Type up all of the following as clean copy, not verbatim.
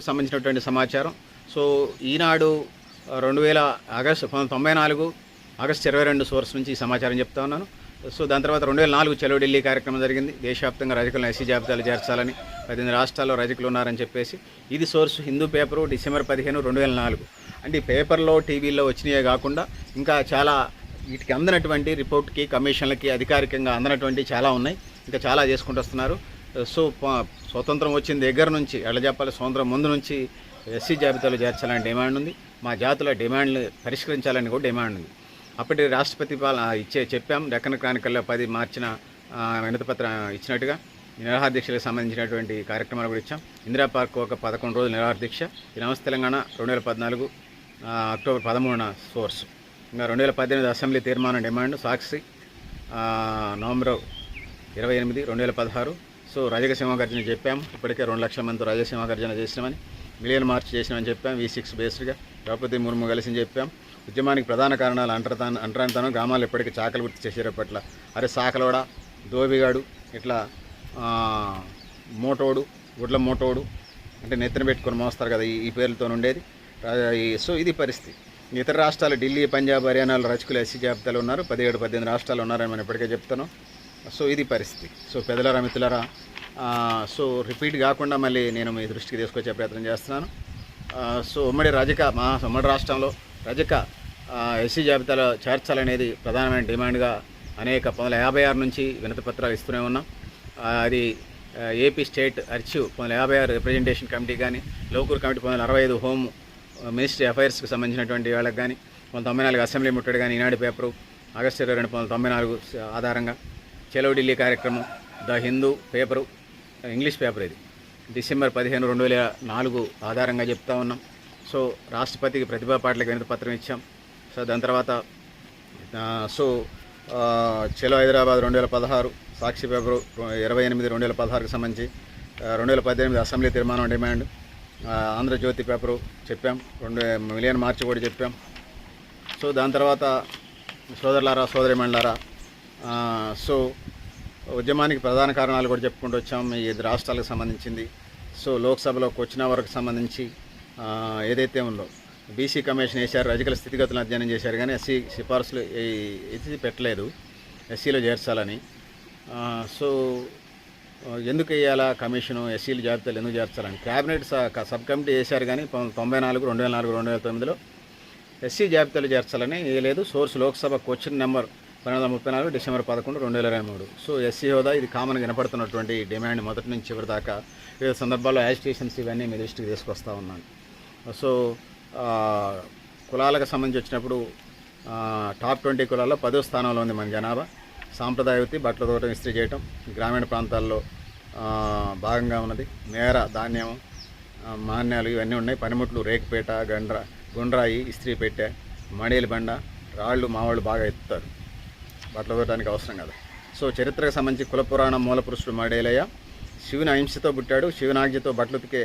సంబంధించినటువంటి సమాచారం. సో ఈనాడు 2000 August 1994 August 22 source నుంచి ఈ సమాచారం చెప్తా ఉన్నాను. సో దాని తర్వాత 2004 చలో ఢిల్లీ కార్యక్రమం జరిగింది. దేశవ్యాప్తంగా రజకులను ఎస్సీ జాబితాలు చేర్చాలని 18 రాష్ట్రాల్లో రజకులు ఉన్నారని చెప్పేసి. ఇది సోర్సు హిందూ పేపరు డిసెంబర్ 15, 2004. అంటే పేపర్లో టీవీల్లో వచ్చినాయే కాకుండా ఇంకా చాలా వీటికి అందనటువంటి రిపోర్ట్కి కమిషన్లకి అధికారికంగా అందనటువంటి చాలా ఉన్నాయి. ఇంకా చాలా చేసుకుంటూ వస్తున్నారు. సో స్వతంత్రం వచ్చిన దగ్గర నుంచి ఎలా చెప్పాలి, స్వతంత్రం ముందు నుంచి ఎస్సీ జాబితాలో చేర్చాలని డిమాండ్ ఉంది. మా జాతుల డిమాండ్లు పరిష్కరించాలని కూడా డిమాండ్ ఉంది. అప్పటి రాష్ట్రపతి చెప్పాం. డెక్కన్ క్రానికల్లో 10 మార్చిన వినతిపత్రం ఇచ్చినట్టుగా నిరాహార దీక్షలకు సంబంధించినటువంటి కార్యక్రమాలు కూడా ఇచ్చాం. ఇందిరా పార్క్ ఒక 11 రోజుల నిరాహార దీక్ష. ఈ నమస్తే తెలంగాణ 2014 అక్టోబర్ 13 సోర్స్. ఇంకా 2018 అసెంబ్లీ తీర్మానం డిమాండ్ సాక్షి నవంబర్ 28, 2016. సో రజక సింహగర్జన చెప్పాము. ఇప్పటికే 2 లక్షల మంది రజక సింహగర్జన చేసినామని, మిలియన్ మార్చ్ చేసినామని చెప్పాం. V6 బేస్డ్గా ద్రౌపది ముర్ము కలిసి చెప్పాం. ఉద్యమానికి ప్రధాన కారణాలు అంటరానితనం. గ్రామాలు ఇప్పటికీ చాకలి వృత్తి చేసేరే పట్ల అరే సాకలోడ, దోబిగాడు, ఇట్లా మోటోడు, గుడ్ల మోటోడు అంటే నెత్తిన పెట్టుకొని మోస్తారు కదా, ఈ పేర్లతో ఉండేది. సో ఇది పరిస్థితి. ఇతర రాష్ట్రాలు ఢిల్లీ, పంజాబ్, హర్యానాలో రజకులు ఎస్సీ జాబితాలు ఉన్నారు. 17, 18 రాష్ట్రాలు ఉన్నారని మనం ఇప్పటికే చెప్తాను. సో ఇది పరిస్థితి. సో పెద్దలరా, మిత్రులరా, సో రిపీట్ కాకుండా మళ్ళీ నేను మీ దృష్టికి తీసుకొచ్చే ప్రయత్నం చేస్తున్నాను. సో ఉమ్మడి రాష్ట్రంలో రజక ఎస్సీ జాబితాలో చేర్చాలనేది ప్రధానమైన డిమాండ్గా అనేక 1956 నుంచి వినతి పత్రాలు ఇస్తూనే ఉన్నాం. అది ఏపీ స్టేట్ అర్చీవ్ 1956 రిప్రజెంటేషన్ కమిటీ కానీ, లోకూర్ కమిటీ 1965 హోమ్ మినిస్ట్రీ అఫైర్స్కి సంబంధించినటువంటి వాళ్ళకి కానీ, 1994 అసెంబ్లీ ముట్టడి కానీ, ఈనాడు పేపరు ఆగస్టు 22, 1994 ఆధారంగా చలో ఢిల్లీ కార్యక్రమం, the Hindu paper English paper ఇది డిసెంబర్ 15, 2004 ఆధారంగా చెప్తా ఉన్నాం. సో రాష్ట్రపతికి ప్రతిభా పాటలకు వినతి పత్రం ఇచ్చాం. సో దాని తర్వాత చలో హైదరాబాద్ 2016, సాక్షి పేపరు 28, 2016కి సంబంధించి 2018 అసెంబ్లీ తీర్మానం డిమాండ్, ఆంధ్రజ్యోతి పేపరు చెప్పాం. 2 మిలియన్ మార్చి కూడా చెప్పాం. సో దాని తర్వాత సోదరులారా, సోదరిమణులారా, సో ఉద్యమానికి ప్రధాన కారణాలు కూడా చెప్పుకుంటూ వచ్చాం. ఈ 5 రాష్ట్రాలకు సంబంధించింది. సో లోక్సభలోకి వచ్చిన వరకు సంబంధించి ఏదైతే ఉందో బీసీ కమిషన్ వేశారు, రజకుల స్థితిగతులను అధ్యయనం చేశారు, కానీ ఎస్సీ సిఫార్సులు ఇది పెట్టలేదు ఎస్సీలో చేర్చాలని. సో ఎందుకు వేయాలా కమిషను, ఎస్సీలు జాబితాలు ఎందుకు చేర్చాలని క్యాబినెట్ సబ్ కమిటీ వేశారు, కానీ 1994, 2004, 2009లో ఎస్సీ జాబితాలు చేర్చాలని వేయలేదు. Source Lok Sabha question number 1234 December 11, 2023. So SC హోదా ఇది కామన్గా వినపడుతున్నటువంటి డిమాండ్ మొదటి నుంచి చివరి దాకా వివిధ సందర్భాల్లో యాజిటేషన్స్ ఇవన్నీ మీ దృష్టికి తీసుకొస్తూ ఉన్నాను. సో కులాలకు సంబంధించి వచ్చినప్పుడు టాప్ 20 కులాల్లో 10వ స్థానంలో ఉంది మన జనాభా. సాంప్రదాయ వృత్తి బట్టల తోటం, ఇస్త్రీ చేయటం గ్రామీణ ప్రాంతాల్లో భాగంగా ఉన్నది. మేర, ధాన్యం, మాన్యాలు ఇవన్నీ ఉన్నాయి. పనిముట్లు రేకుపేట, గుండ్రాయి, ఇస్త్రీ పెట్టె, మడేలు బండ, రాళ్ళు మావాళ్ళు బాగా ఎత్తుతారు, బట్టలు తోటానికి అవసరం కదా. సో చరిత్రకు సంబంధించి కుల పురాణం మూల పురుషుడు మడేలయ్య శివుని అహింసతో పుట్టాడు, శివునాజ్ఞతో బట్టలుతికే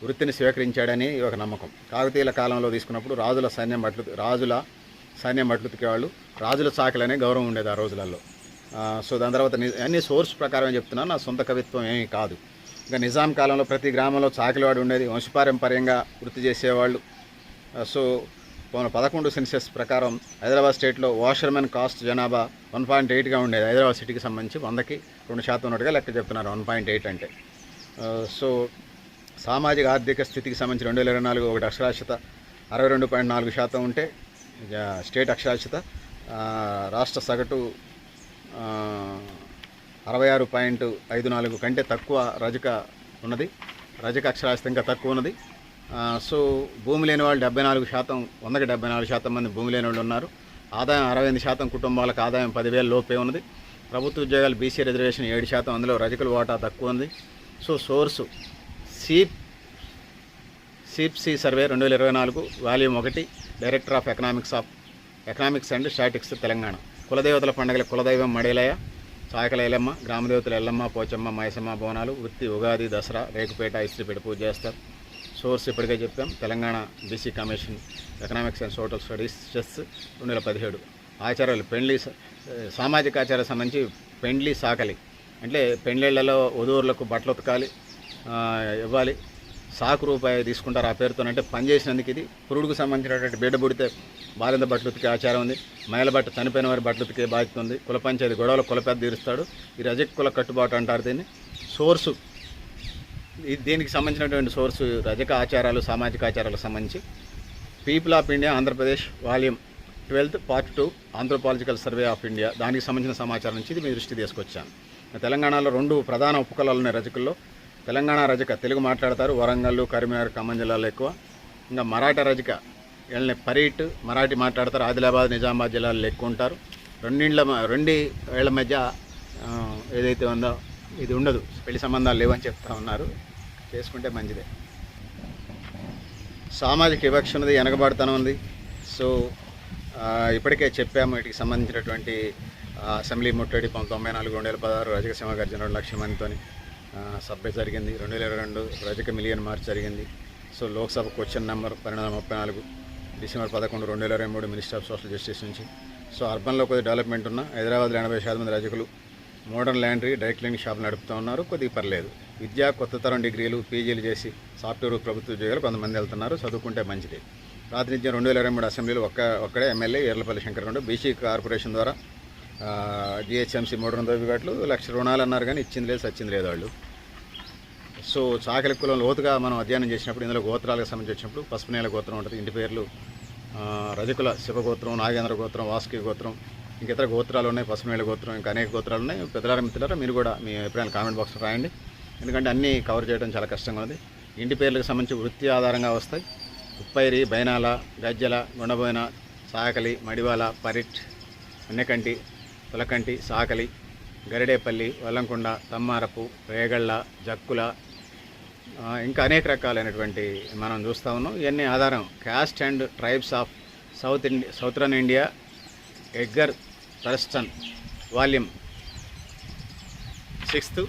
వృత్తిని స్వీకరించాడని ఒక నమ్మకం. కాకతీయుల కాలంలో తీసుకున్నప్పుడు రాజుల సైన్యం బట్టలు ఉతికేవాళ్ళు, రాజుల చాకలనే గౌరవం ఉండేది ఆ రోజులలో. సో దాని తర్వాత అన్ని సోర్స్ ప్రకారం చెప్తున్నాను, నా సొంత కవిత్వం ఏమీ కాదు. ఇంకా నిజాం కాలంలో ప్రతి గ్రామంలో చాకలివాడు ఉండేది, వంశపారంపర్యంగా వృత్తి చేసేవాళ్ళు. సో 2011 సెన్సెస్ ప్రకారం హైదరాబాద్ స్టేట్లో వాషర్మెన్ కాస్ట్ జనాభా 1.8గా ఉండేది. హైదరాబాద్ సిటీకి సంబంధించి 100కి 2% ఉన్నట్టుగా లెక్క చెప్తున్నారు 1.8 అంటే. సో సామాజిక ఆర్థిక స్థితికి సంబంధించి 2024 ఒకటి అక్షరాస్యత 62.4% ఉంటే స్టేట్ అక్షరాస్యత, రాష్ట్ర సగటు 66.54 కంటే తక్కువ రజక ఉన్నది. రజక అక్షరాస్యత ఇంకా తక్కువ ఉన్నది. సో భూమి లేని వాళ్ళు 74%, 100కి 74% మంది భూమి లేని వాళ్ళు ఉన్నారు. ఆదాయం 68% కుటుంబాలకు ఆదాయం 10,000 లోపే ఉన్నది. ప్రభుత్వ ఉద్యోగాలు బీసీ రిజర్వేషన్ 7%, అందులో రజకుల వాటా తక్కువ ఉంది. సో సోర్సు సిప్సి survey 2024 volume 1, director of economics and statics Telangana. కులదేవతల పండుగల కులదైవం మడేలయ్య, చాకల ఎల్లమ్మ, గ్రామదేవతల ఎల్లమ్మ, పోచమ్మ, మైసమ్మ బోనాలు, వృత్తి ఉగాది, దసరా, రేకుపేట, ఇస్త్రీపేట పూజ చేస్తారు. సోర్స్ ఇప్పటికే చెప్పాం. Telangana BC commission economics and social studies chess 2017. ఆచారాలు పెండ్లి, సామాజిక ఆచారాలకు సంబంధించి పెండ్లి సాకలి అంటే పెండ్లిళ్లలో వధువులకు బట్టలు ఉతకాలి, ఇవ్వాలి. సాకు రూపాయి తీసుకుంటారు ఆ పేరుతోనంటే పని చేసినందుకు. ఇది పురుడుకు సంబంధించినటువంటి బిడ్డ పుడితే బాలింత బట్టలు ఉతికే ఆచారం ఉంది, మహిళ బట్ట చనిపోయిన వారి బట్టలు ఉతికే బాధ్యత ఉంది, కుల పంచాయతీ గొడవలు కులపెద్ద తీరుస్తాడు. ఈ రజక కుల కట్టుబాటు అంటారు దీన్ని. సోర్సు దీనికి సంబంధించినటువంటి సోర్సు రజక ఆచారాలు సామాజిక ఆచారాలకు సంబంధించి people of India Andhra Pradesh volume 12 Part 2 anthropological survey of India, దానికి సంబంధించిన సమాచారం నుంచి ఇది మీ దృష్టి తీసుకొచ్చాను. తెలంగాణలో 2 ప్రధాన ఉపకులాలు ఉన్నాయి రజకుల్లో. తెలంగాణ రజక తెలుగు మాట్లాడతారు, వరంగల్ కరీంనగర్ ఖమ్మం జిల్లాలో ఎక్కువ. ఇంకా మరాఠా రజక వీళ్ళని పరీట్ మరాఠీ మాట్లాడతారు, ఆదిలాబాద్ నిజామాబాద్ జిల్లాలో ఎక్కువ ఉంటారు. రెండు వేళ్ల మధ్య ఏదైతే ఉందో ఇది ఉండదు, పెళ్లి సంబంధాలు లేవని చెప్తా ఉన్నారు. చేసుకుంటే మంచిదే. సామాజిక వివక్ష ఉన్నది, వెనకబడతనం ఉంది. సో ఇప్పటికే చెప్పాము. వీటికి సంబంధించినటువంటి అసెంబ్లీ ముట్టడి 1994 2016 రజక సింహ గర్జన 2 లక్షల మందితో సభ్య జరిగింది. 2022 రజక మిలియన్ మార్చ్ జరిగింది. So Lok Sabha question number 1234 December 11 2023 minister of social justice నుంచి. సో అర్బన్లో కొద్దిగా డెవలప్మెంట్ ఉన్న హైదరాబాద్లో 80% మంది రజకులు మోడర్న్ ల్యాండ్రీ డ్రై క్లీనింగ్ షాపులు నడుపుతూ ఉన్నారు. కొద్దిగా పర్లేదు. విద్య కొత్త తరం డిగ్రీలు పీజీలు చేసి సాఫ్ట్వేర్ ప్రభుత్వ ఉద్యోగాలు కొంతమంది వెళ్తున్నారు. చదువుకుంటే మంచిది. ప్రాతినిధ్యం 2023 అసెంబ్లీలో ఒక్కడే ఎమ్మెల్యే ఎర్లపల్లి శంకరగౌడ. బీసీ కార్పొరేషన్ ద్వారా జిహెచ్ఎంసీ 300 దోబిఘాట్లు 1 లక్ష రుణాలు అన్నారు, కానీ ఇచ్చింది లేదు సచ్చింది లేదు వాళ్ళు. సో చాకలి కులం లోతుగా మనం అధ్యయనం చేసినప్పుడు ఇందులో గోత్రాలకు సంబంధించి వచ్చినప్పుడు పసుపునేల గోత్రం ఉంటుంది. ఇంటి పేర్లు రజకుల శివగోత్రం, నాగేంద్ర గోత్రం, వాసుకి గోత్రం, ఇంక ఇతర గోత్రాలు ఉన్నాయి. పసుపునేల గోత్రం, ఇంకా అనేక గోత్రాలు ఉన్నాయి. పెద్దలారా మిత్రులారా మీరు కూడా మీ అభిప్రాయాలు కామెంట్ బాక్స్లో రాయండి, ఎందుకంటే అన్నీ కవర్ చేయడం చాలా కష్టంగా ఉంది. ఇంటి పేర్లకు సంబంధించి వృత్తి ఆధారంగా వస్తాయి. ఉప్పైరి, బైనాల, గజ్జల, గుండబోయిన, సాకలి, మడివాల, పరిట్, అన్నెకంటి, పులకంటి, సాకలి, గరిడేపల్లి, వల్లంకొండ, తమ్మారపు, రేగళ్ళ, జక్కుల, ఇంకా అనేక రకాలైనటువంటి మనం చూస్తూ ఉన్నాం. ఇవన్నీ ఆధారం caste and tribes of southern India, Edgar Thurstone, volume 6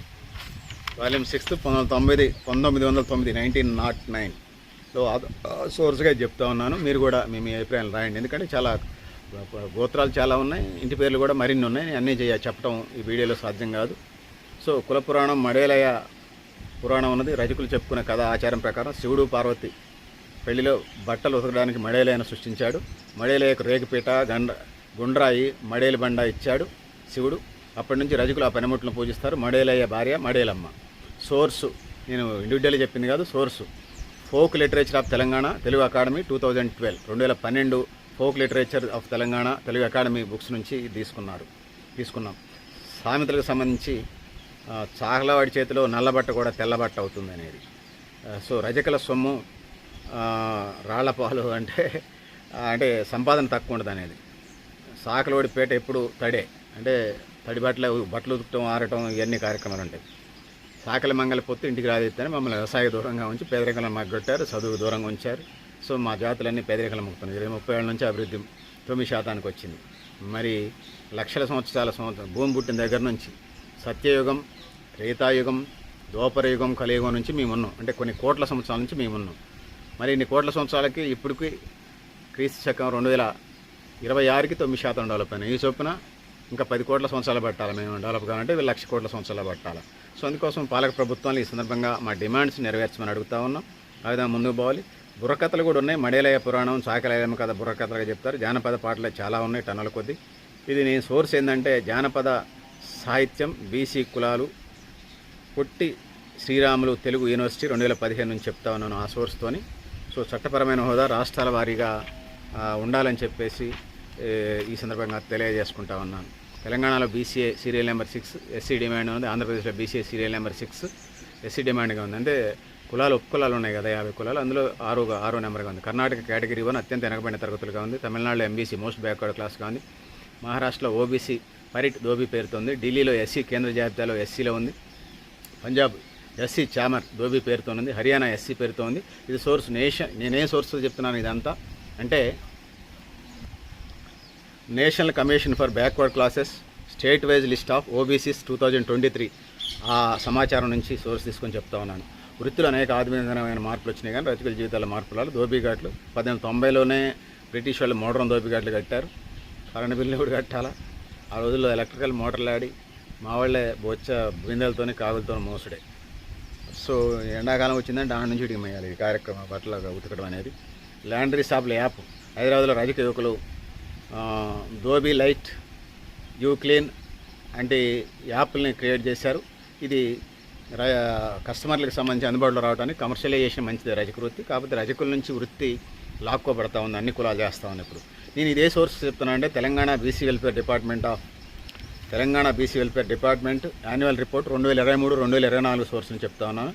1909లో సోర్స్గా చెప్తా ఉన్నాను. మీరు కూడా మీ అభిప్రాయాలు రాయండి, ఎందుకంటే చాలా గోత్రాలు చాలా ఉన్నాయి, ఇంటి పేర్లు కూడా మరిన్ని ఉన్నాయి. అన్నీ చెప్పడం ఈ వీడియోలో సాధ్యం కాదు. సో కుల పురాణం మడేలయ పురాణం ఉన్నది. రజకులు చెప్పుకునే కథ ఆచారం ప్రకారం శివుడు పార్వతి పెళ్లిలో బట్టలు ఉతకడానికి మడేలయను సృష్టించాడు. మడేలయకు రేగుపీట, గుండ్రాయి, మడేలు బండ ఇచ్చాడు శివుడు. అప్పటి నుంచి రజకులు ఆ పనిముట్లను పూజిస్తారు. మడేలయ్య భార్య మడేలమ్మ. సోర్సు నేను ఇండివిజువల్గా చెప్పింది కాదు, source folk literature of Telangana Telugu academy 2012 2012 folk literature of Telangana Telugu academy books నుంచి తీసుకున్నాం. సామెతలకు సంబంధించి చాకలవాడి చేతిలో నల్లబట్ట కూడా తెల్లబట్ట అవుతుంది అనేది. సో రజకుల సొమ్ము రాళ్లపాలు అంటే సంపాదన తక్కువ ఉండదు అనేది. సాకలవాడి పేట ఎప్పుడు తడే, అంటే తడి బట్టలు ఉతకటం, ఆరటం, ఇవన్నీ కార్యక్రమాలు ఉంటాయి. సాకలి మంగళ పొత్తు ఇంటికి రాదిస్తేనే మమ్మల్ని వ్యవసాయ దూరంగా ఉంచి పేదరికలను మగ్గొట్టారు, చదువు దూరంగా ఉంచారు. సో మా జాతులన్నీ పేదరికలు మొక్కుతున్నాయి. 30 ఏళ్ళ నుంచి అభివృద్ధి 9% వచ్చింది. మరి లక్షల సంవత్సరాల భూమి పుట్టిన దగ్గర నుంచి సత్యయుగం, త్రేతాయుగం, ద్వాపరయుగం, కలియుగం నుంచి మేమున్నాం. అంటే కొన్ని కోట్ల సంవత్సరాల నుంచి మేమున్నాం. మరి ఇన్ని కోట్ల సంవత్సరాలకి ఇప్పటికి క్రీస్తు శకం 2026కి 9% డెవలప్ అయినాయి. ఈ చొప్పున ఇంకా 10 కోట్ల సంవత్సరాలు పట్టాలి మేము డెవలప్ కావాలంటే, 1,00,000 కోట్ల సంవత్సరాలు పట్టాలి. సో అందుకోసం పాలక ప్రభుత్వాలు ఈ సందర్భంగా మా డిమాండ్స్ నెరవేర్చమని అడుగుతా ఉన్నాం. ఆ విధంగా ముందుకు పోవాలి. బుర్రకథలు కూడా ఉన్నాయి. మడేలయ్య పురాణం, చాకలయ్యమ్మ కథ బుర్రకథలుగా చెప్తారు. జానపద పాటలు చాలా ఉన్నాయి, టన్నుల కొద్దీ. ఇది నేను సోర్స్ ఏంటంటే జానపద సాహిత్యం, బీసీ కులాలు, పొట్టి శ్రీరాములు తెలుగు యూనివర్సిటీ 2015 నుంచి చెప్తా ఉన్నాను ఆ సోర్స్తోని. సో చట్టపరమైన హోదా రాష్ట్రాల వారీగా ఉండాలని చెప్పేసి ఈ సందర్భంగా తెలియజేసుకుంటా ఉన్నాను. తెలంగాణలో BCA serial number 6 SC demand ఉంది. ఆంధ్రప్రదేశ్లో బీసీఏ సీరియల్ నెంబర్ 6 ఎస్సీ డిమాండ్గా ఉంది. అంటే ఉపకులాలు ఉన్నాయి కదా, 50 కులాలు, అందులో 6 నెంబర్గా ఉంది. కర్ణాటక కేటగిరీ 1 అత్యంత వెనకబడిన తరగతులుగా ఉంది. తమిళనాడులో ఎంబీసీ మోస్ట్ బ్యాక్వర్డ్ క్లాస్గా ఉంది. మహారాష్ట్రలో ఓబీసీ పరిట్ దోబీ పేరుతో ఉంది. ఢిల్లీలో ఎస్సీ కేంద్ర జాబితాలో ఎస్సీలో ఉంది. పంజాబ్ ఎస్సీ చామర్ దోబీ పేరుతో ఉంది. హర్యానా ఎస్సీ పేరుతో ఉంది. ఇది సోర్స్ నేనే సోర్స్తో చెప్తున్నాను ఇదంతా. అంటే national commission for backward classes state wise list of OBCs 2023 ఆ సమాచారం నుంచి సోర్స్ తీసుకొని చెప్తా ఉన్నాను. వృత్తిలో అనేక ఆధునికమైన మార్పులు వచ్చినాయి, కానీ రజకుల జీవితాల మార్పులు దోబీఘాట్లు 1890లోనే బ్రిటిష్ వాళ్ళు మోడర్న్ దోబీఘాట్లు కట్టారు. కరెంటు బిల్లు కూడా కట్టాలా. ఆ రోజుల్లో ఎలక్ట్రికల్ మోటార్లు ఆడి మా వాళ్ళే బొచ్చ బిందెలతోని కాగులతో మోసుడే. సో ఎండాకాలం వచ్చిందంటే దాని నుంచి ఇటుకమేయాలి ఈ కార్యక్రమం బట్టలు ఉతకడం అనేది. లాండ్రీ షాప్ల యాప్ హైదరాబాద్లో రజక యువకులు ధోబీ లైట్ యూ క్లీన్ అంటే యాప్ని క్రియేట్ చేశారు. ఇది కస్టమర్లకు సంబంధించి అందుబాటులో రావడానికి కమర్షియలైజేషన్ మంచిది రజక వృత్తి. కాకపోతే రజకుల నుంచి వృత్తి లాక్కోబడతా ఉంది, అన్ని కులాలు చేస్తూ ఉంది. ఇప్పుడు నేను ఇదే సోర్స్ చెప్తున్నా అంటే Telangana BC welfare department annual report 2023-2024 సోర్స్ని చెప్తా ఉన్నాను.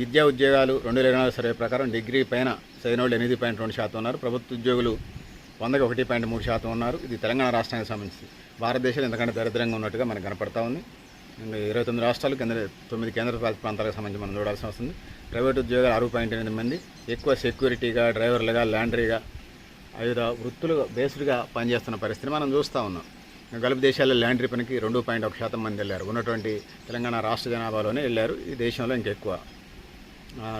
విద్యా ఉద్యోగాలు 2024 సర్వే ప్రకారం డిగ్రీ పైన చదివిన వాళ్ళు 8.2% ఉన్నారు. ప్రభుత్వ ఉద్యోగులు 101.3% ఉన్నారు. ఇది తెలంగాణ రాష్ట్రానికి సంబంధించి. భారతదేశంలో ఎంతకంటే దరిద్రంగా ఉన్నట్టుగా మనకు కనపడతా ఉంది. 29 రాష్ట్రాలు 9 కేంద్రపాలిత ప్రాంతాలకు సంబంధించి మనం చూడాల్సి వస్తుంది. ప్రైవేట్ ఉద్యోగాలు 6.8 మంది, ఎక్కువ సెక్యూరిటీగా, డ్రైవర్లుగా, లాండ్రీగా, వివిధ వృత్తులు బేస్డ్గా పనిచేస్తున్న పరిస్థితిని మనం చూస్తూ ఉన్నాం. గల్ఫ్ దేశాల్లో లాండ్రీ పనికి 2.1% మంది వెళ్ళారు. ఉన్నటువంటి తెలంగాణ రాష్ట్ర జనాభాలోనే వెళ్ళారు. ఈ దేశంలో ఇంకెక్కువ.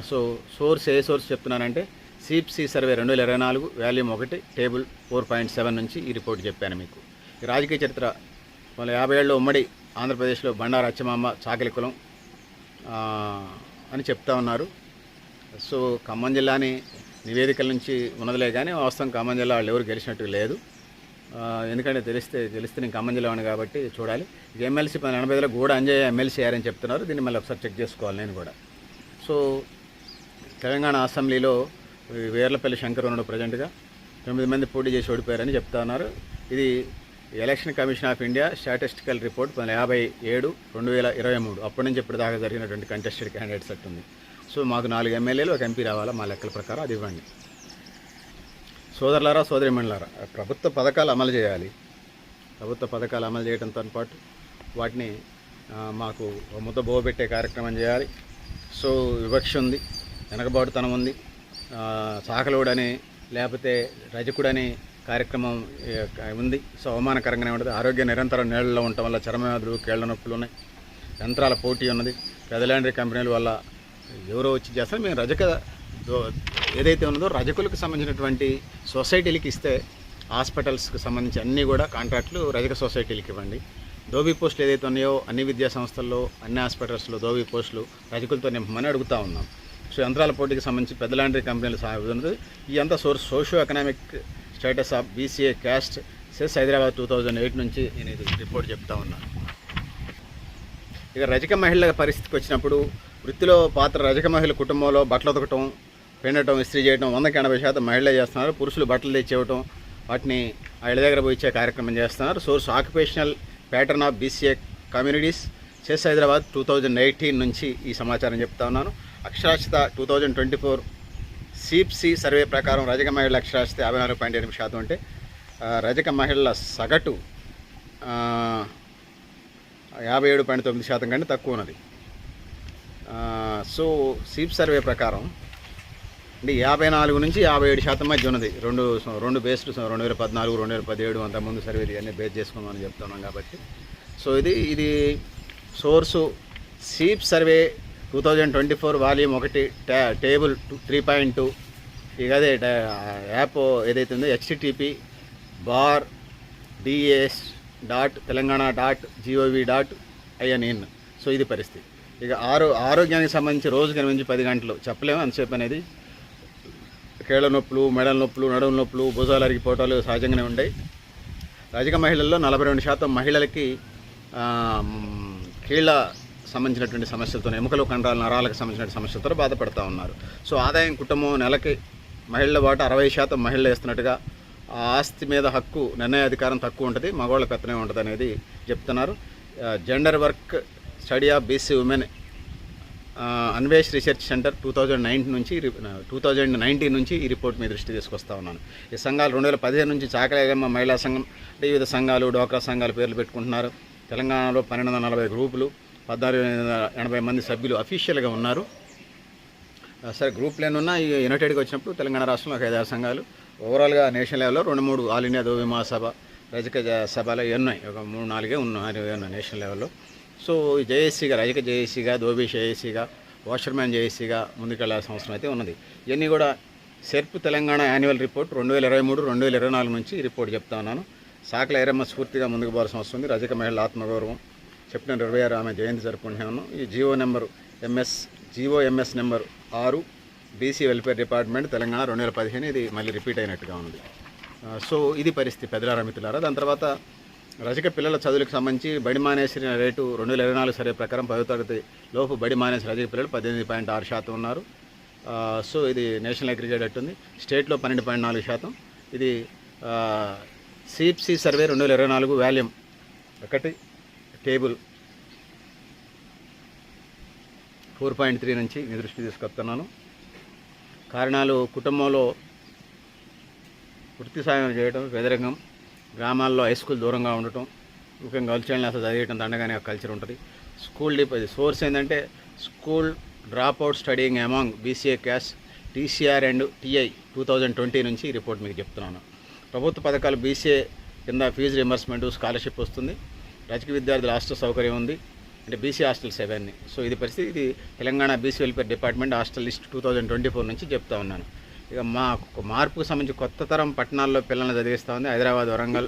సో ఏ సోర్స్ చెప్తున్నానంటే సిప్సి సర్వే 2024 వాల్యూమ్ 1 టేబుల్ 4.7 నుంచి ఈ రిపోర్ట్ చెప్పాను మీకు. ఈ రాజకీయ చరిత్ర 50 ఏళ్ళలో ఉమ్మడి ఆంధ్రప్రదేశ్లో బండారు అచ్చమాంబ చాకలి కులం అని చెప్తా ఉన్నారు. సో ఖమ్మం జిల్లాని నివేదికల నుంచి ఉన్నదిలే కానీ వాస్తవం ఖమ్మం జిల్లా వాళ్ళు ఎవరు గెలిచినట్టు లేదు. ఎందుకంటే తెలిస్తే నేను ఖమ్మం జిల్లా వాడిని కాబట్టి చూడాలి. ఇది ఎమ్మెల్సీ 1980లో గూడ అంజయ్య ఎమ్మెల్సీ అయ్యారని చెప్తున్నారు. దీన్ని మళ్ళీ ఒకసారి చెక్ చేసుకోవాలి నేను కూడా. సో తెలంగాణ అసెంబ్లీలో వేర్లపల్లి శంకర్ ఉన్నాడు ప్రజెంట్గా. 9 మంది పోటీ చేసి ఓడిపోయారని చెప్తా ఉన్నారు. ఇది election commission of India statistical report 57/7/2023 అప్పటి నుంచి ఇప్పటి దాకా జరిగినటువంటి కంటెస్టెడ్ క్యాండిడేట్స్ అట్టుంది. సో మాకు 4 ఎమ్మెల్యేలు 1 ఎంపీ రావాలా మా లెక్కల ప్రకారం, అది ఇవ్వండి. సోదరులారా సోదరిమణులారా, ప్రభుత్వ పథకాలు అమలు చేయాలి. ప్రభుత్వ పథకాలు అమలు చేయడంతో పాటు వాటిని మాకు ముద్ద బోబెట్టే కార్యక్రమం చేయాలి. సో వివక్ష ఉంది, వెనకబాటుతనం ఉంది, చాకలోడని లేకపోతే రజకుడని కార్యక్రమం ఉంది. సో అవమానకరంగానే ఉంటుంది. ఆరోగ్య నిరంతరం నీళ్ళలో ఉండటం వల్ల చర్మవ్యాధులు, కేళ్ల నొప్పులు ఉన్నాయి. యంత్రాల పోటీ ఉన్నది. పెదలాండ్రీ కంపెనీల వల్ల ఎవరో వచ్చి చేస్తారు. మేము రజక ఏదైతే ఉన్నదో రజకులకు సంబంధించినటువంటి సొసైటీలకి ఇస్తే హాస్పిటల్స్కి సంబంధించి అన్నీ కూడా కాంట్రాక్టులు రజక సొసైటీలకి ఇవ్వండి. ధోబీ పోస్టులు ఏదైతే ఉన్నాయో అన్ని విద్యా సంస్థల్లో, అన్ని హాస్పిటల్స్లో ధోబీ పోస్టులు రజకులతో నింపమని అడుగుతూ ఉన్నాం. సో యంత్రాల పోటీకి సంబంధించి పెద్దలాండ్రీ కంపెనీలు ఉన్నది. ఈ అంతా socio economic status of BCA caste CESS Hyderabad 2008 నుంచి నేను ఇది రిపోర్ట్ చెప్తా ఉన్నాను. ఇక రజక మహిళల పరిస్థితికి వచ్చినప్పుడు వృత్తిలో పాత్ర రజక మహిళల కుటుంబంలో బట్టలు ఉతకటం, పిండటం, ఇస్త్రీ చేయడం 100-80% మహిళలే చేస్తున్నారు. పురుషులు బట్టలు తెచ్చివ్వటం, వాటిని ఆ ఇళ్ళ దగ్గర పోయి ఇచ్చే కార్యక్రమం చేస్తున్నారు. Source occupational pattern of BCA communities chess Hyderabad 2018 నుంచి ఈ సమాచారం చెప్తా ఉన్నాను. అక్షరాస్యత 2024 సిప్సి సర్వే ప్రకారం రజక మహిళల అక్షరాస్యత 54.8% ఉంటే రజక మహిళల సగటు 57.9% కంటే తక్కువ ఉన్నది. సో సిప్ సర్వే ప్రకారం అంటే 54 నుంచి 57% మధ్య ఉన్నది. రెండు బేస్డ్ 2014, 2017 అంతకుముందు సర్వేది అన్నీ బేస్ చేసుకుందామని చెప్తున్నాం కాబట్టి. సో ఇది source SIP survey 2024 volume 1 table 3.2. ఇక అదే యాప్ ఏదైతే ఉందో http://das.telangana.gov.in. సో ఇది పరిస్థితి. ఇక ఆరోగ్యానికి సంబంధించి రోజుకి 10 గంటలు చెప్పలేము అంతసేపు అనేది. కేళ్ల నొప్పులు, మెడల నొప్పులు, నడుము నొప్పులు, భుజాలు అరిగిపోవటాలు సహజంగానే ఉంటాయి. రజక మహిళల్లో 42% మహిళలకి కీళ్ళ సంబంధించినటువంటి సమస్యలతో, ఎముకలు, కండరాల, నరాలకు సంబంధించిన సమస్యలతో బాధపడుతూ ఉన్నారు. సో ఆదాయం కుటుంబం నెలకి మహిళల వాటా 60% మహిళలు వేస్తున్నట్టుగా, ఆ ఆస్తి మీద హక్కు నిర్ణయాధికారం తక్కువ ఉంటుంది, మగవాళ్ళ పెత్తనే ఉంటుంది అనేది చెప్తున్నారు. Gender work study of BC women Anvesh research centre 2019 నుంచి ఈ రిపోర్ట్ మీద దృష్టి తీసుకొస్తా ఉన్నాను. ఈ సంఘాలు 2015 నుంచి చాకలేగమ్మ మహిళా సంఘం, వివిధ సంఘాలు, డోక్రా సంఘాల పేర్లు పెట్టుకుంటున్నారు. తెలంగాణలో 1240 గ్రూపులు, 1480 మంది సభ్యులు అఫీషియల్గా ఉన్నారు. సరే గ్రూపులు ఎన్నున్నా ఈ యునైటెడ్గా వచ్చినప్పుడు తెలంగాణ రాష్ట్రంలో 5-6 సంఘాలు, ఓవరాల్గా నేషనల్ లెవెల్లో 2-3 ఆల్ ఇండియా ధోబీ మహాసభ, రజక సభలు ఉన్నాయి, ఒక 3-4 ఉన్నాయి నేషనల్ లెవెల్లో. సో జేఏసీగా, రజక జేఏసీగా, ధోబీ జేఏసీగా, వాషర్మ్యాన్ జేఏసీగా ముందుకెళ్లాల్సిన అవసరం అయితే ఉన్నది. ఇవన్నీ కూడా సెర్ప్ తెలంగాణ యాన్యువల్ రిపోర్ట్ 2023-2024 నుంచి ఈ రిపోర్ట్ చెప్తా ఉన్నాను. సాకల ఐరమ్మ స్ఫూర్తిగా ముందుకు పోవాల్సిన అవసరం ఉంది. రజక మహిళల ఆత్మగౌరవం September 26 ఆమె జయంతి జరుపుకుంటున్నాను. ఈ GO number GOMs number 6 BC welfare department Telangana 2015. ఇది మళ్ళీ రిపీట్ అయినట్టుగా ఉంది. సో ఇది పరిస్థితి పెద్దలారా మిత్రులారా. దాని తర్వాత రజక పిల్లల చదువులకు సంబంధించి బడి మానేసిన రేటు 2024 సర్వే ప్రకారం 10వ తరగతి లోపు బడి మానేసిన రజక పిల్లలు 18.6% ఉన్నారు. సో ఇది నేషనల్ అగ్రిగేట్ ఉంది. స్టేట్లో 12.4%. ఇది సిప్సి సర్వే 2024 వాల్యూమ్ 1 టేబుల్ 4.3 నుంచి మీ దృష్టి తీసుకొస్తున్నాను. కారణాలు కుటుంబంలో వృత్తి సాయం చేయడం, పేదరికం, గ్రామాల్లో హై స్కూల్ దూరంగా ఉండటం, ముఖ్యంగా గర్ల్స్ చైల్డ్ అసలు చదివేయటం దండగానే ఒక కల్చర్ ఉంటుంది. స్కూల్ సోర్స్ ఏంటంటే school drop out studying among BCA caste TCR and TI 2020 నుంచి ఈ రిపోర్ట్ మీకు చెప్తున్నాను. ప్రభుత్వ పథకాలు బీసీఏ కింద ఫీజు రియంబర్స్మెంట్, స్కాలర్షిప్ వస్తుంది. రజక విద్యార్థుల హాస్టల్ సౌకర్యం ఉంది, అంటే బీసీ హాస్టల్స్ అవన్నీ. సో ఇది పరిస్థితి. ఇది Telangana BC welfare department hostel list 2024 నుంచి చెప్తా ఉన్నాను. ఇక మా మార్పుకు సంబంధించి కొత్త తరం పట్టణాల్లో పిల్లల్ని చదివిస్తూ ఉంది. హైదరాబాద్, వరంగల్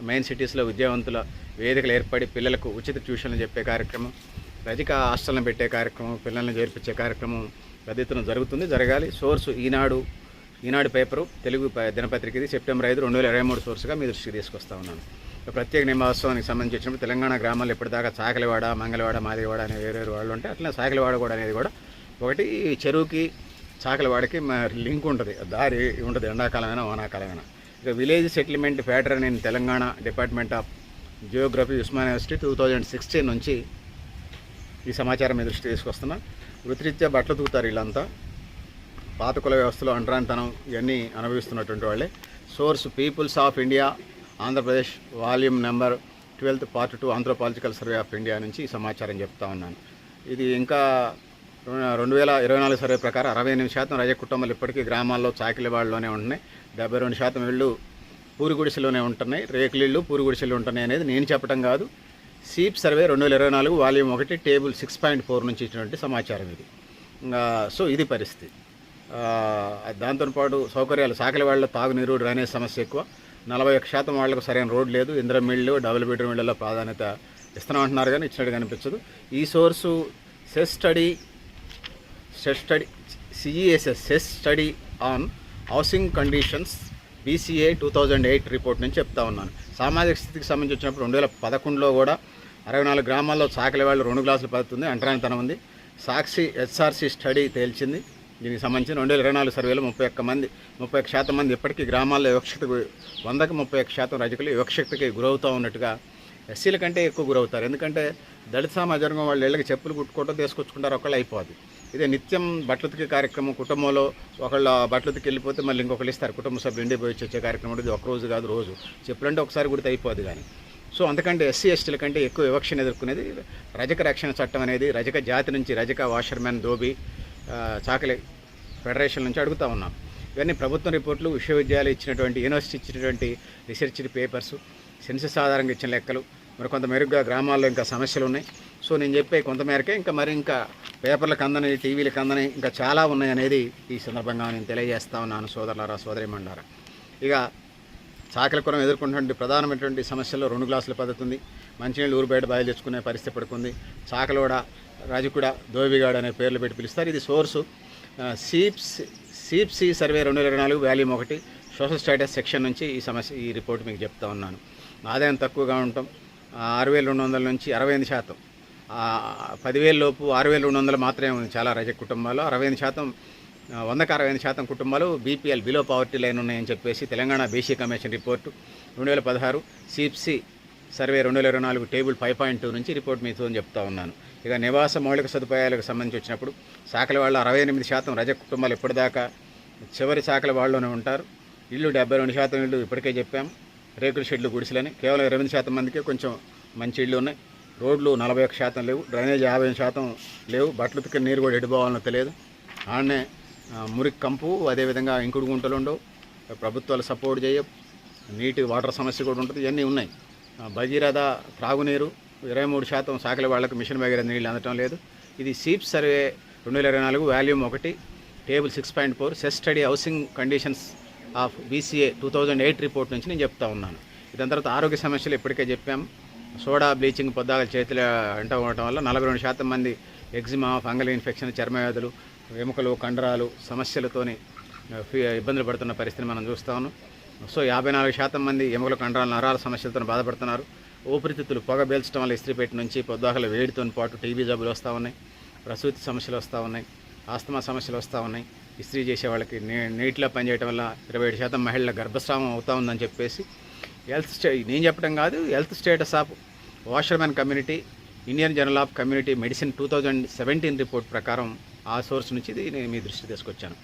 మెయిన్ సిటీస్లో విద్యావంతుల వేదికలు ఏర్పడి పిల్లలకు ఉచిత ట్యూషన్లు చెప్పే కార్యక్రమం, రజక హాస్టల్ని పెట్టే కార్యక్రమం, పిల్లల్ని చేర్పించే కార్యక్రమం పెద్ద ఎత్తున జరుగుతుంది. సోర్సు ఈనాడు పేపరు తెలుగు దినపత్రిక. ఇది సెప్టెంబర్ 5, 2023 సోర్సుగా మీ దృష్టికి తీసుకొస్తా ఉన్నాను. ప్రత్యేక నివాసానికి సంబంధించి వచ్చినప్పుడు తెలంగాణ గ్రామాల్లో ఇప్పటిదాకా చాకలివాడ, మంగళవాడ, మాదిగవాడ అనే వేరే వాళ్ళు ఉంటాయి. అట్లా చాకలివాడ కూడా అనేది కూడా ఒకటి. చెరువుకి చాకలివాడకి లింక్ ఉంటుంది, దారి ఉంటుంది, ఎండాకాలమైనా వానాకాలమైనా. ఇక village settlement pattern in Telangana department of Geography Osmania university 2016 నుంచి ఈ సమాచారం మీ దృష్టి తీసుకొస్తున్నా. వృత్తిరీత్యా బట్టలు తూగుతారు వీళ్ళంతా. పాత కుల వ్యవస్థలో అంటరానితనం ఇవన్నీ అనుభవిస్తున్నటువంటి వాళ్ళే. Source peoples of India Andhra Pradesh volume number 12 part 2 anthropological survey of India నుంచి ఈ సమాచారం చెప్తా ఉన్నాను. ఇది ఇంకా 2024 సర్వే ప్రకారం 68% రజక కుటుంబాలు ఇప్పటికీ గ్రామాల్లో చాకిలివాడలోనే ఉంటున్నాయి. 72% ఇళ్ళు పూరి గుడిసెలోనే ఉంటున్నాయి. రేకులిళ్ళు పూరి గుడిసెలు ఉంటున్నాయి అనేది నేను చెప్పడం కాదు. సీప్ సర్వే 2024 వాల్యూమ్ 1 టేబుల్ 6.4 నుంచి ఇచ్చినటువంటి సమాచారం ఇది. సో ఇది పరిస్థితి. దాంతోపాటు సౌకర్యాలు చాకలివాడలో తాగునీరు, డ్రైనేజ్ సమస్య ఎక్కువ. 41% వాళ్లకు సరైన రోడ్ లేదు. ఇందిరమ్మ ఇళ్ళు, డబుల్ బెడ్రూమ్ ఇళ్లలో ప్రాధాన్యత ఇస్తున్నామంటున్నారు కానీ ఇచ్చినట్టు కనిపించదు. ఈ source CESS study on housing conditions BCA 2008 report నుంచి చెప్తా ఉన్నాను. సామాజిక స్థితికి సంబంధించి వచ్చినప్పుడు 2011లో కూడా 64 గ్రామాల్లో చాకలివాళ్ళు 2 గ్లాసుల పద్ధతి ఉంది, అంటరానితనం ఉంది. సాక్షి ఎస్ఆర్సీ స్టడీ తేల్చింది. దీనికి సంబంధించి 2024 సర్వేలో 31% మంది ఇప్పటికీ గ్రామాల్లో వివక్షతకు 100కి 31% రజకులు వివక్షతకి గురవుతూ ఉన్నట్టుగా. ఎస్సీల కంటే ఎక్కువ గురవుతారు. ఎందుకంటే దళిత సమాజం వాళ్ళ ఇళ్ళకి చెప్పులు కుట్టుకోవటం తీసుకొచ్చుకుంటారు, ఒకళ్ళు అయిపోద్ది. ఇదే నిత్యం బట్టలుతికే కార్యక్రమం. కుటుంబంలో ఒకళ్ళ బట్టలుతికి వెళ్ళిపోతే మళ్ళీ ఇంకొకళ్ళు ఇస్తారు. కుటుంబ సభ్యులు ఇంటికి పోయి వచ్చే కార్యక్రమం ఉంటుంది. ఒక రోజు కాదు, రోజు. చెప్పులంటే ఒకసారి కుడితే అయిపోద్ది. కానీ సో అందుకంటే ఎస్సీ ఎస్టీల కంటే ఎక్కువ వివక్షను ఎదుర్కొనేది రజక రక్షణ చట్టం అనేది. రజక జాతి నుంచి రజక వాషర్మెన్, ధోబీ, చాకలి ఫెడరేషన్ నుంచి అడుగుతూ ఉన్నాం. ఇవన్నీ ప్రభుత్వం రిపోర్ట్లు, విశ్వవిద్యాలయం ఇచ్చినటువంటి, యూనివర్సిటీ ఇచ్చినటువంటి రీసెర్చ్ పేపర్స్, సెన్సస్ ఆధారంగా ఇచ్చిన లెక్కలు. మరి కొంత మెరుగ్గా గ్రామాల్లో ఇంకా సమస్యలు ఉన్నాయి. సో నేను చెప్పే కొంతమేరకే ఇంకా పేపర్లకు అందని, టీవీలకు అందని ఇంకా చాలా ఉన్నాయి అనేది ఈ సందర్భంగా నేను తెలియజేస్తా ఉన్నాను సోదరులారా, సోదరిమణులారా. ఇక చాకలి కులం ఎదుర్కొంటున్నటువంటి ప్రధానమైనటువంటి సమస్యల్లో 2 గ్లాసుల పద్ధతి ఉంది. మంచినీళ్ళు ఊరు బయట బాయిలు తెచ్చుకునే పరిస్థితి పడుకుంది. చాకలోడ, రాజుకుడ, దోబిగాడ అనే పేర్లు పెట్టి పిలుస్తారు. ఇది సోర్సు సిప్సి survey 2024 volume 1 social status section నుంచి ఈ రిపోర్ట్ మీకు చెప్తా ఉన్నాను. ఆదాయం తక్కువగా ఉండటం, 6,200 నుంచి 68%, 10,000 లోపు 6,200 మాత్రమే ఉంది చాలా రజక కుటుంబాలు. 65%, 100కి 65% కుటుంబాలు బీపీఎల్, బిలో పవర్టీ లైన్ ఉన్నాయని చెప్పేసి తెలంగాణ బీసీ కమిషన్ రిపోర్టు 2016 సిప్సి సర్వే 2024 టేబుల్ 5.2 నుంచి రిపోర్ట్ మీతో చెప్తా ఉన్నాను. ఇక నివాస మౌలిక సదుపాయాలకు సంబంధించి వచ్చినప్పుడు చాకలి వాళ్ళు 68% రజక కుటుంబాలు ఇప్పటిదాకా చివరి చాకలి వాళ్ళలోనే ఉంటారు. ఇళ్ళు 72% ఇళ్ళు ఇప్పటికే చెప్పాం. రేకుల షెడ్లు, గుడిసెలని కేవలం 28% మందికే కొంచెం మంచి ఇళ్ళు ఉన్నాయి. రోడ్లు 41% లేవు. డ్రైనేజ్ 50% లేవు. బట్టలు ఉతికే నీరు కూడా ఎడిపోవాలనో తెలియదు. ఆడనే మురికి కంపు, అదేవిధంగా ఇంకుడు గుంటలు ఉండవు. ప్రభుత్వాలు సపోర్ట్ చేయవు. నీటి వాటర్ సమస్య కూడా ఉంటుంది. ఇవన్నీ ఉన్నాయి. భగీరథ త్రాగునీరు 23% చాకలి వాళ్లకు మిషన్ భగీరథ నీళ్ళు అందటం లేదు. ఇది సీప్ survey 2024 volume 1 table 6.4 CESS study housing conditions of BCA 2008 report నుంచి నేను చెప్తా ఉన్నాను. దాని తర్వాత ఆరోగ్య సమస్యలు ఇప్పటికే చెప్పాం. సోడా, బ్లీచింగ్ పొద్దాగల చేతులు అంటూ ఉండటం వల్ల 42% మంది ఎగ్జిమా, ఫంగల్ ఇన్ఫెక్షన్, చర్మ వ్యాధులు, ఎముకలు, కండరాలు సమస్యలతోని ఇబ్బందులు పడుతున్న పరిస్థితిని మనం చూస్తా ఉన్నాం. సో 54% మంది ఎముకలు, కండరాల, నరాల సమస్యలతో బాధపడుతున్నారు. ఊపిరితిత్తులు పొగ పీల్చడం వల్ల ఇస్త్రీపేట నుంచి పొద్దుగల వేడితో పాటు టీబీ జబ్బులు వస్తూ ఉన్నాయి, ప్రసూతి సమస్యలు వస్తూ ఉన్నాయి, ఆస్తమా సమస్యలు వస్తూ ఉన్నాయి. ఇస్త్రీ చేసే వాళ్ళకి నీటిలో పనిచేయడం వల్ల 27% మహిళల గర్భస్రావం అవుతూ ఉందని చెప్పేసి నేను చెప్పడం కాదు, health status of washermen community, Indian journal of community medicine 2017 report ప్రకారం ఆ సోర్స్ నుంచి ఇది నేను మీ దృష్టి తీసుకొచ్చాను.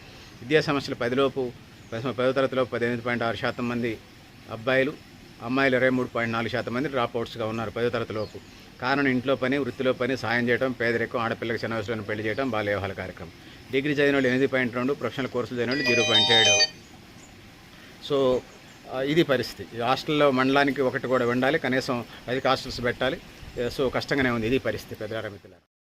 విద్యా సమస్యలు 10వ తరగతిలో 18.6% మంది అబ్బాయిలు, అమ్మాయిలు 23.4% మంది డ్రాప్అవుట్స్గా ఉన్నారు 10వ తరగతిలోపు. కారణం ఇంట్లో పని, వృత్తిలో పని, సాయం చేయడం, పేదరికం, ఆడపిల్లకి చిన్న వయసులో పెళ్లి చేయడం, బాల్య వివాహాల కార్యక్రమం. డిగ్రీ చదివిన వాళ్ళు 8.2, ప్రొఫెషనల్ కోర్సులు చదివిన వాళ్ళు 0.7. సో ఇది పరిస్థితి. ఈ హాస్టల్లో మండలానికి ఒకటి కూడా ఉండాలి, కనీసం 10 హాస్టల్స్ పెట్టాలి. సో కష్టంగానే ఉంది. ఇది పరిస్థితి పెద్దల మిత్రులారా.